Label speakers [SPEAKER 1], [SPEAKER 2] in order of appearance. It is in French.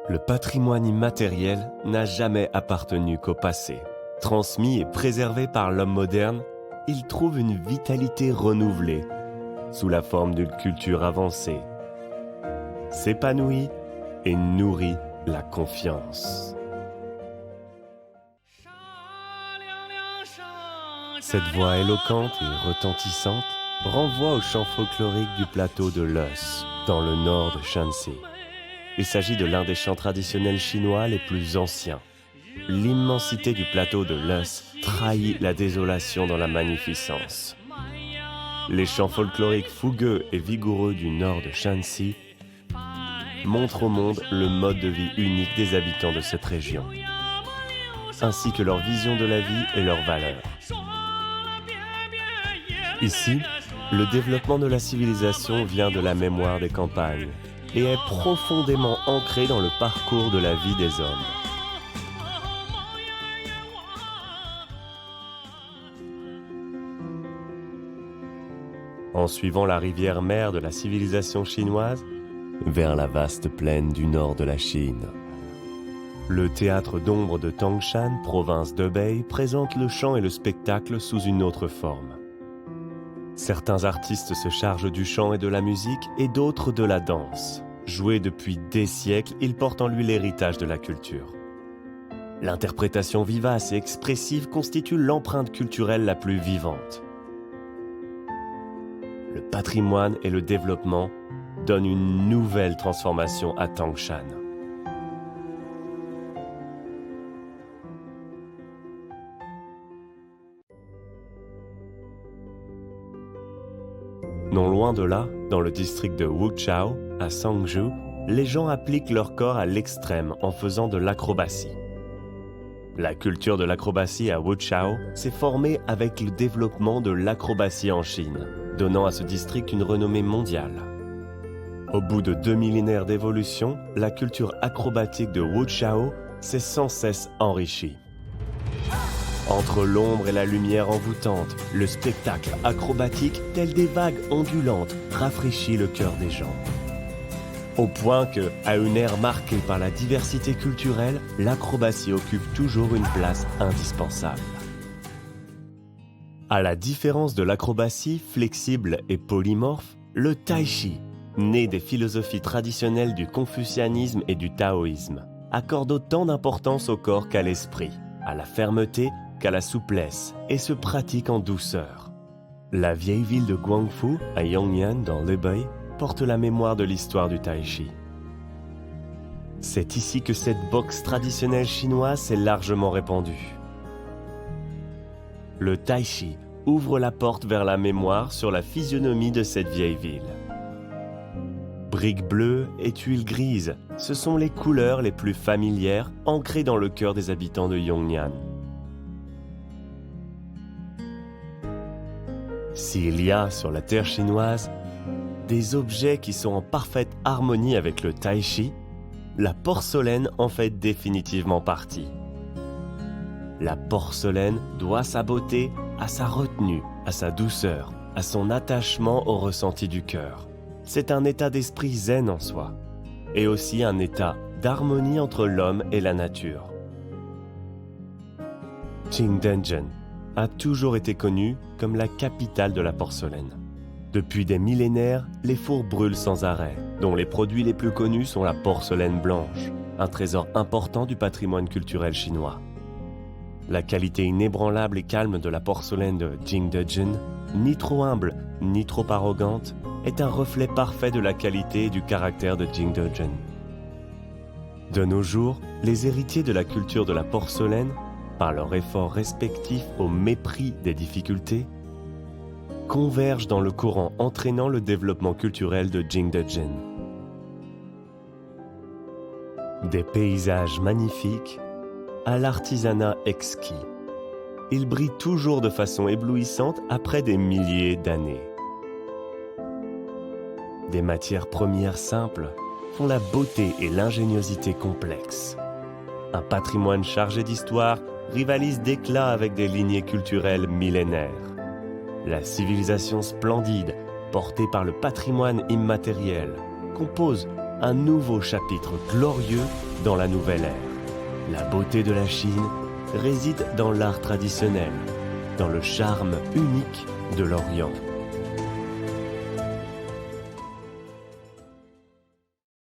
[SPEAKER 1] Le patrimoine immatériel n'a jamais appartenu qu'au passé. Transmis et préservé par l'homme moderne, il trouve une vitalité renouvelée, sous la forme d'une culture avancée, s'épanouit et nourrit la confiance. Cette voix éloquente et retentissante renvoie au chant folklorique du plateau de Loess, dans le nord de Shanxi. Il s'agit de l'un des chants traditionnels chinois les plus anciens. L'immensité du plateau de Loess trahit la désolation dans la magnificence. Les chants folkloriques fougueux et vigoureux du nord de Shanxi montrent au monde le mode de vie unique des habitants de cette région, ainsi que leur vision de la vie et leurs valeurs. Ici, le développement de la civilisation vient de la mémoire des campagnes et est profondément ancré dans le parcours de la vie des hommes. En suivant la rivière-mère de la civilisation chinoise vers la vaste plaine du nord de la Chine. Le théâtre d'ombre de Tangshan, province d'Hubei, présente le chant et le spectacle sous une autre forme. Certains artistes se chargent du chant et de la musique et d'autres de la danse. Joué depuis des siècles, il porte en lui l'héritage de la culture. L'interprétation vivace et expressive constitue l'empreinte culturelle la plus vivante. Le patrimoine et le développement donnent une nouvelle transformation à Tangshan. Non loin de là, dans le district de Wuchao, à Sangzhou, les gens appliquent leur corps à l'extrême en faisant de l'acrobatie. La culture de l'acrobatie à Wuchao s'est formée avec le développement de l'acrobatie en Chine, donnant à ce district une renommée mondiale. Au bout de 2 millénaires d'évolution, la culture acrobatique de Wuchao s'est sans cesse enrichie. Entre l'ombre et la lumière envoûtante, le spectacle acrobatique, tel des vagues ondulantes, rafraîchit le cœur des gens. Au point que, à une ère marquée par la diversité culturelle, l'acrobatie occupe toujours une place indispensable. À la différence de l'acrobatie flexible et polymorphe, le tai chi, né des philosophies traditionnelles du confucianisme et du taoïsme, accorde autant d'importance au corps qu'à l'esprit, à la fermeté qu'à la souplesse, et se pratique en douceur. La vieille ville de Guangfu, à Yongyan dans l'Hubei, porte la mémoire de l'histoire du tai chi. C'est ici que cette boxe traditionnelle chinoise s'est largement répandue. Le tai chi ouvre la porte vers la mémoire sur la physionomie de cette vieille ville. Briques bleues et tuiles grises, ce sont les couleurs les plus familières ancrées dans le cœur des habitants de Yongyan. S'il y a sur la terre chinoise des objets qui sont en parfaite harmonie avec le tai chi, la porcelaine en fait définitivement partie. La porcelaine doit sa beauté à sa retenue, à sa douceur, à son attachement au ressenti du cœur. C'est un état d'esprit zen en soi, et aussi un état d'harmonie entre l'homme et la nature. Qingdezhen a toujours été connue comme la capitale de la porcelaine. Depuis des millénaires, les fours brûlent sans arrêt, dont les produits les plus connus sont la porcelaine blanche, un trésor important du patrimoine culturel chinois. La qualité inébranlable et calme de la porcelaine de Qingdezhen, ni trop humble, ni trop arrogante, est un reflet parfait de la qualité et du caractère de Qingdezhen. De nos jours, les héritiers de la culture de la porcelaine, par leur effort respectif au mépris des difficultés, convergent dans le courant entraînant le développement culturel de Qingdezhen. Des paysages magnifiques à l'artisanat exquis. Ils brillent toujours de façon éblouissante après des milliers d'années. Des matières premières simples font la beauté et l'ingéniosité complexes. Un patrimoine chargé d'histoire rivalise d'éclat avec des lignées culturelles millénaires. La civilisation splendide, portée par le patrimoine immatériel, compose un nouveau chapitre glorieux dans la nouvelle ère. La beauté de la Chine réside dans l'art traditionnel, dans le charme unique de l'Orient.